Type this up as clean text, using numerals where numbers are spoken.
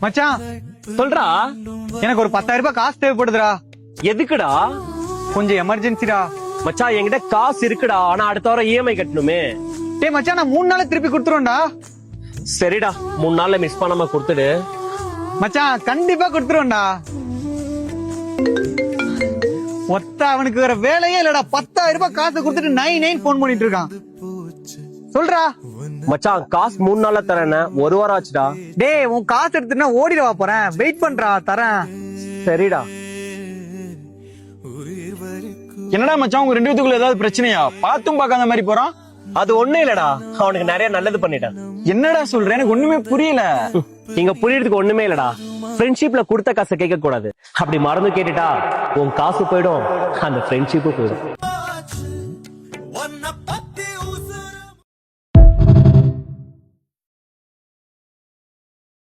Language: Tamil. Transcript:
மச்சான் சொல்றா. எனக்கு ஒரு 10,000 ரூபாய் காசு தேவைப்படுதுடா. எதுக்குடா? கொஞ்சம் எமர்ஜென்சிடா. மச்சான் என்கிட்ட காசு இருக்குடா, ஆனா அடுத்த வாரம் இஎம்ஐ கட்டணுமே. டேய் மச்சான், நான் 3 நாள்ல திருப்பி கொடுத்துருவேன்டா. சரிடா, 3 நாள்ல மிஸ் பண்ணாம கொடுத்துடு. மச்சான் கண்டிப்பா கொடுத்துருவேன்டா. ஒத்த அவனுக்கு வேற வேலையே இல்லடா. 10,000 ரூபாய் காசு கொடுத்துட்டு 9 போன் பண்ணிட்டு இருக்கான். சொல்றா. மச்சான் காசு 3 நாள்ல தரேன்னு 1 வாரம் ஆச்சுடா. டேய் உன் காசு எடுத்துனா ஓடிடவா போறேன். வெயிட் பண்றா, தரேன். சரிடா. என்னடா மச்சான், உங்க 2 பேத்துக்குள்ள ஏதாவது பிரச்சனையா? பாத்தும் பார்க்காத மாதிரி போறான். அது ஒண்ணு இல்லடா, அவனுக்கு நிறைய நல்லது பண்ணிட்டேன். என்னடா சொல்ற? எனக்கு ஒண்ணுமே புரியல. இங்க புரியறதுக்கு ஒண்ணுமே இல்லடா. ஃப்ரெண்ட்ஷிப்ல கொடுத்த காசை கேட்க கூடாது. அப்படி மறந்து கேட்டுட்டா உன் காசு போயிடும், அந்த ஃப்ரெண்ட்ஷிப்பும் போயிடும்.